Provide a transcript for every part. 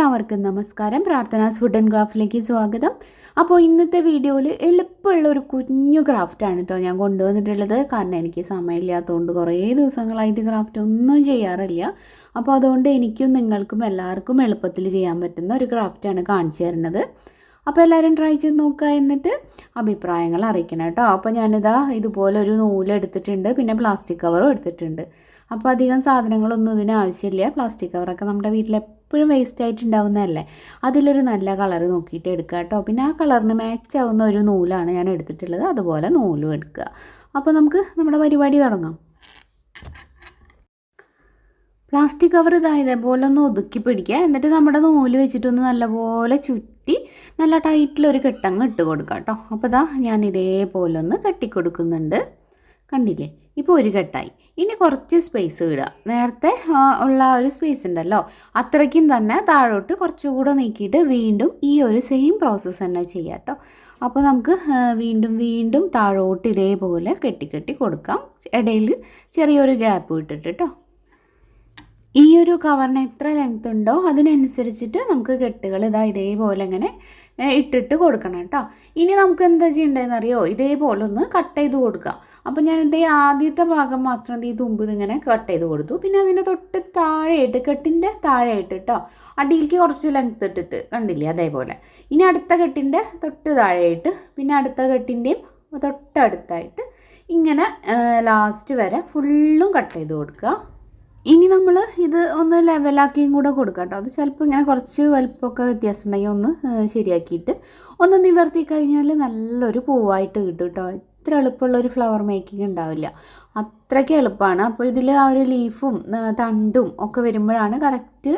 എല്ലാവർക്കും നമസ്കാരം. പ്രാർത്ഥനാസ് food and ക്രാഫ്റ്റിലേക്ക് സ്വാഗതം. അപ്പോൾ ഇന്നത്തെ വീഡിയോയിൽ എളുപ്പമുള്ള ഒരു കുഞ്ഞു ക്രാഫ്റ്റാണ് കേട്ടോ ഞാൻ കൊണ്ടുവന്നിട്ടുള്ളത്. കാരണം എനിക്ക് സമയമില്ലാത്തതുകൊണ്ട് കുറേ ദിവസങ്ങളായിട്ട് ക്രാഫ്റ്റ് ഒന്നും ചെയ്യാറില്ല. അപ്പോൾ അതുകൊണ്ട് എനിക്കും നിങ്ങൾക്കും എല്ലാവർക്കും എളുപ്പത്തിൽ ചെയ്യാൻ പറ്റുന്ന ഒരു ക്രാഫ്റ്റാണ് കാണിച്ചു തരുന്നത്. അപ്പോൾ എല്ലാവരും ട്രൈ ചെയ്ത് നോക്കുക, എന്നിട്ട് അഭിപ്രായങ്ങൾ അറിയിക്കണം കേട്ടോ. അപ്പോൾ ഞാനിതാ ഇതുപോലെ ഒരു നൂലെടുത്തിട്ടുണ്ട്, പിന്നെ പ്ലാസ്റ്റിക് കവറും എടുത്തിട്ടുണ്ട്. അപ്പോൾ അധികം സാധനങ്ങളൊന്നും ഇതിന് ആവശ്യമില്ല. പ്ലാസ്റ്റിക് കവറൊക്കെ നമ്മുടെ വീട്ടിലെപ്പോഴും വേസ്റ്റ് ആയിട്ടുണ്ടാവുന്നതല്ലേ. അതിലൊരു നല്ല കളർ നോക്കിയിട്ട് എടുക്കുക കേട്ടോ. പിന്നെ ആ കളറിന് മാച്ച് ആവുന്ന ഒരു നൂലാണ് ഞാൻ എടുത്തിട്ടുള്ളത്. അതുപോലെ നൂലും എടുക്കുക. അപ്പോൾ നമുക്ക് നമ്മുടെ പരിപാടി തുടങ്ങാം. പ്ലാസ്റ്റിക് കവർ ഇതേപോലെ ഒന്ന് ഒതുക്കി പിടിക്കുക. എന്നിട്ട് നമ്മുടെ നൂല് വെച്ചിട്ടൊന്ന് നല്ലപോലെ ചുറ്റി നല്ല ടൈറ്റിലൊരു കെട്ടങ്ങ് ഇട്ട് കൊടുക്കുക കേട്ടോ. അപ്പോൾ ഇതാ ഞാൻ ഇതേപോലെ ഒന്ന് കെട്ടിക്കൊടുക്കുന്നുണ്ട്. കണ്ടില്ലേ, ഇപ്പോൾ ഒരു കെട്ടായി. ഇനി കുറച്ച് സ്പേസ് വിടുക. നേരത്തെ ഉള്ള ഒരു സ്പേസ് ഉണ്ടല്ലോ, അത്രയ്ക്കും തന്നെ താഴോട്ട് കുറച്ചുകൂടെ നീക്കിയിട്ട് വീണ്ടും ഈ ഒരു സെയിം പ്രോസസ്സ് തന്നെ ചെയ്യാം കേട്ടോ. അപ്പോൾ നമുക്ക് വീണ്ടും താഴോട്ട് ഇതേപോലെ കെട്ടി കൊടുക്കാം. ഇടയിൽ ചെറിയൊരു ഗ്യാപ്പ് വിട്ടിട്ട് കേട്ടോ. ഈ ഒരു കവറിന് എത്ര ലെങ്ത് ഉണ്ടോ അതിനനുസരിച്ചിട്ട് നമുക്ക് കെട്ടുകൾ ഇതേപോലെ ഇങ്ങനെ ഇട്ടിട്ട് കൊടുക്കണം കേട്ടോ. ഇനി നമുക്ക് എന്താ ചെയ്യേണ്ടതെന്ന് അറിയോ, ഇതേപോലെ ഒന്ന് കട്ട് ചെയ്ത് കൊടുക്കുക. അപ്പോൾ ഞാൻ ആദ്യത്തെ ഭാഗം മാത്രം ഈ തുമ്പ് ഇതിങ്ങനെ കട്ട് ചെയ്ത് കൊടുത്തു. പിന്നെ അതിൻ്റെ തൊട്ട് താഴെയായിട്ട്, കെട്ടിൻ്റെ താഴെയായിട്ട് കേട്ടോ, അടിയിലേക്ക് കുറച്ച് ലെങ്ത് ഇട്ടിട്ട് കണ്ടില്ലേ അതേപോലെ. ഇനി അടുത്ത കെട്ടിൻ്റെ തൊട്ട് താഴെയായിട്ട്, പിന്നെ അടുത്ത കെട്ടിൻ്റെയും തൊട്ടടുത്തായിട്ട് ഇങ്ങനെ ലാസ്റ്റ് വരെ ഫുള്ളും കട്ട് ചെയ്ത് കൊടുക്കുക. ഇനി നമ്മൾ ഇത് ഒന്ന് ലെവലാക്കിയും കൂടെ കൊടുക്കാം കേട്ടോ. അത് ചിലപ്പോൾ ഇങ്ങനെ കുറച്ച് വലുപ്പമൊക്കെ വ്യത്യാസം ഉണ്ടെങ്കിൽ ഒന്ന് ശരിയാക്കിയിട്ട് ഒന്ന് നിവർത്തി കഴിഞ്ഞാൽ നല്ലൊരു പൂവായിട്ട് കിട്ടും കേട്ടോ. ഇത്ര എളുപ്പമുള്ളൊരു ഫ്ലവർ മേക്കിംഗ് ഉണ്ടാവില്ല, അത്രയ്ക്ക് എളുപ്പമാണ്. അപ്പോൾ ഇതിൽ ആ ഒരു ലീഫും തണ്ടും ഒക്കെ വരുമ്പോഴാണ് കറക്റ്റ്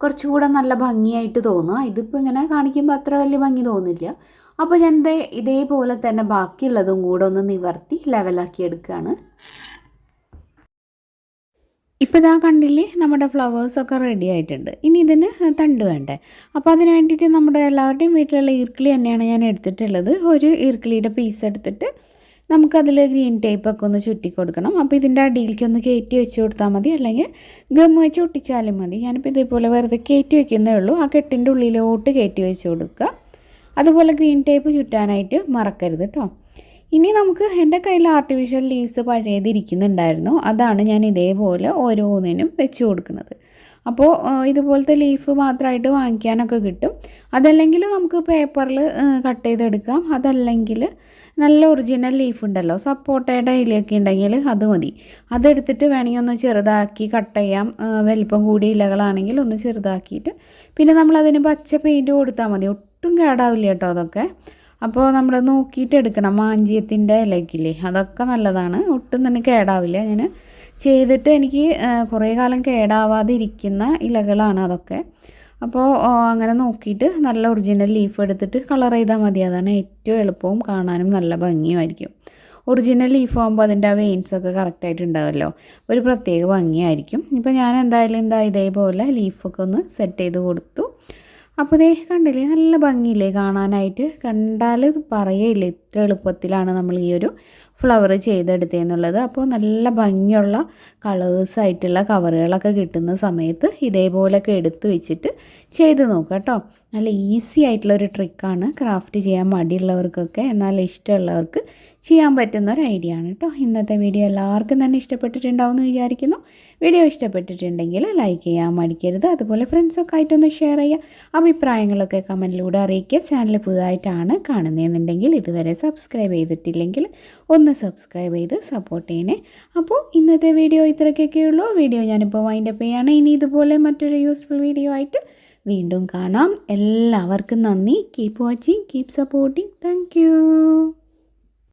കുറച്ചുകൂടെ നല്ല ഭംഗിയായിട്ട് തോന്നുക. ഇതിപ്പോൾ ഇങ്ങനെ കാണിക്കുമ്പോൾ അത്ര വലിയ ഭംഗി തോന്നില്ല. അപ്പോൾ ഞാൻ ഇതേപോലെ തന്നെ ബാക്കിയുള്ളതും കൂടെ ഒന്ന് നിവർത്തി ലെവലാക്കി എടുക്കുകയാണ്. ഇപ്പോൾ ഇതാ കണ്ടില്ലേ, നമ്മുടെ ഫ്ലവേഴ്സൊക്കെ റെഡി ആയിട്ടുണ്ട്. ഇനി ഇതിന് തണ്ട് വേണ്ടേ. അപ്പോൾ അതിന് വേണ്ടിയിട്ട് നമ്മുടെ എല്ലാവരുടെയും വീട്ടിലുള്ള ഈർക്കിളി തന്നെയാണ് ഞാൻ എടുത്തിട്ടുള്ളത്. ഒരു ഈർക്കിളിയുടെ പീസ് എടുത്തിട്ട് നമുക്കതിൽ ഗ്രീൻ ടേപ്പൊക്കെ ഒന്ന് ചുറ്റി കൊടുക്കണം. അപ്പോൾ ഇതിൻ്റെ അടിയിലേക്ക് ഒന്ന് കയറ്റി വെച്ച് കൊടുത്താൽ മതി, അല്ലെങ്കിൽ ഗം വെച്ച് ഒട്ടിച്ചാലും മതി. ഞാനിപ്പോൾ ഇതേപോലെ വെറുതെ കയറ്റി വയ്ക്കുന്നേ ഉള്ളൂ. ആ കെട്ടിൻ്റെ ഉള്ളിലോട്ട് കയറ്റി വെച്ച് കൊടുക്കുക. അതുപോലെ ഗ്രീൻ ടേപ്പ് ചുറ്റാനായിട്ട് മറക്കരുത് കേട്ടോ. ഇനി നമുക്ക്, എൻ്റെ കയ്യിൽ ആർട്ടിഫിഷ്യൽ ലീവ്സ് പഴയതിരിക്കുന്നുണ്ടായിരുന്നു, അതാണ് ഞാൻ ഇതേപോലെ ഓരോന്നിനും വെച്ച് കൊടുക്കുന്നത്. അപ്പോൾ ഇതുപോലത്തെ ലീഫ് മാത്രമായിട്ട് വാങ്ങിക്കാനൊക്കെ കിട്ടും. അതല്ലെങ്കിൽ നമുക്ക് പേപ്പറിൽ കട്ട് ചെയ്തെടുക്കാം. അതല്ലെങ്കിൽ നല്ല ഒറിജിനൽ ലീഫ് ഉണ്ടല്ലോ, സപ്പോട്ടയുടെ ഇലയൊക്കെ ഉണ്ടെങ്കിൽ അത് മതി. അതെടുത്തിട്ട് വേണമെങ്കിൽ ഒന്ന് ചെറുതാക്കി കട്ട് ചെയ്യാം. വലിപ്പം കൂടിയ ഇലകളാണെങ്കിൽ ഒന്ന് ചെറുതാക്കിയിട്ട് പിന്നെ നമ്മളതിന് പച്ച പെയിൻറ്റ് കൊടുത്താൽ മതി. ഒട്ടും കേടാവില്ല കേട്ടോ അതൊക്കെ. അപ്പോൾ നമ്മൾ നോക്കിയിട്ട് എടുക്കണം. മാഞ്ചിയത്തിൻ്റെ ഇലക്കില്ലേ, അതൊക്കെ നല്ലതാണ്, ഒട്ടും തന്നെ കേടാവില്ല. ഞാൻ ചെയ്തിട്ട് എനിക്ക് കുറേ കാലം കേടാവാതെ ഇരിക്കുന്ന ഇലകളാണ് അതൊക്കെ. അപ്പോൾ അങ്ങനെ നോക്കിയിട്ട് നല്ല ഒറിജിനൽ ലീഫ് എടുത്തിട്ട് കളർ ചെയ്താൽ മതി. അതാണ് ഏറ്റവും എളുപ്പവും കാണാനും നല്ല ഭംഗിയുമായിരിക്കും. ഒറിജിനൽ ലീഫ് ആകുമ്പോൾ അതിൻ്റെ ആ വെയിൻസൊക്കെ കറക്റ്റായിട്ട് ഉണ്ടാവുമല്ലോ, ഒരു പ്രത്യേക ഭംഗിയായിരിക്കും. ഇപ്പോൾ ഞാൻ എന്തായാലും ഇതേപോലെ ലീഫൊക്കെ ഒന്ന് സെറ്റ് ചെയ്ത് കൊടുത്തു. അപ്പോൾ ദേ കണ്ടില്ലേ, നല്ല ഭംഗിയില്ലേ കാണാനായിട്ട്. കണ്ടാൽ പറയേയില്ല ഇത്ര എളുപ്പത്തിലാണ് നമ്മൾ ഈ ഒരു ഫ്ലവർ ചെയ്തെടുത്തതെന്നുള്ളത്. അപ്പോൾ നല്ല ഭംഗിയുള്ള കളേഴ്സായിട്ടുള്ള കവറുകളൊക്കെ കിട്ടുന്ന സമയത്ത് ഇതേപോലെയൊക്കെ എടുത്ത് വെച്ചിട്ട് ചെയ്ത് നോക്കുക കേട്ടോ. നല്ല ഈസി ആയിട്ടുള്ളൊരു ട്രിക്കാണ്. ക്രാഫ്റ്റ് ചെയ്യാൻ മടിയുള്ളവർക്കൊക്കെ എന്നാൽ ഇഷ്ടമുള്ളവർക്ക് ചെയ്യാൻ പറ്റുന്ന ഒരു ഐഡിയ ആണ് കേട്ടോ. ഇന്നത്തെ വീഡിയോ എല്ലാവർക്കും തന്നെ ഇഷ്ടപ്പെട്ടിട്ടുണ്ടാവും എന്ന് വിചാരിക്കുന്നു. വീഡിയോ ഇഷ്ടപ്പെട്ടിട്ടുണ്ടെങ്കിൽ ലൈക്ക് ചെയ്യാൻ മടിക്കരുത്. അതുപോലെ ഫ്രണ്ട്സൊക്കെ ആയിട്ടൊന്ന് ഷെയർ ചെയ്യുക. അഭിപ്രായങ്ങളൊക്കെ കമൻറ്റിലൂടെ അറിയിക്കുക. ചാനൽ പുതുതായിട്ടാണ് കാണുന്നതെന്നുണ്ടെങ്കിൽ ഇതുവരെ സബ്സ്ക്രൈബ് ചെയ്തിട്ടില്ലെങ്കിൽ ഒന്ന് സബ്സ്ക്രൈബ് ചെയ്ത് സപ്പോർട്ട് ചെയ്യണേ. അപ്പോൾ ഇന്നത്തെ വീഡിയോ ഇത്രയൊക്കെ ഉള്ളൂ. വീഡിയോ ഞാനിപ്പോൾ വൈൻഡപ്പ് ചെയ്യാണ്. ഇനി ഇതുപോലെ മറ്റൊരു യൂസ്ഫുൾ വീഡിയോ ആയിട്ട് വീണ്ടും കാണാം. എല്ലാവർക്കും നന്ദി. Keep watching, keep supporting. Thank you.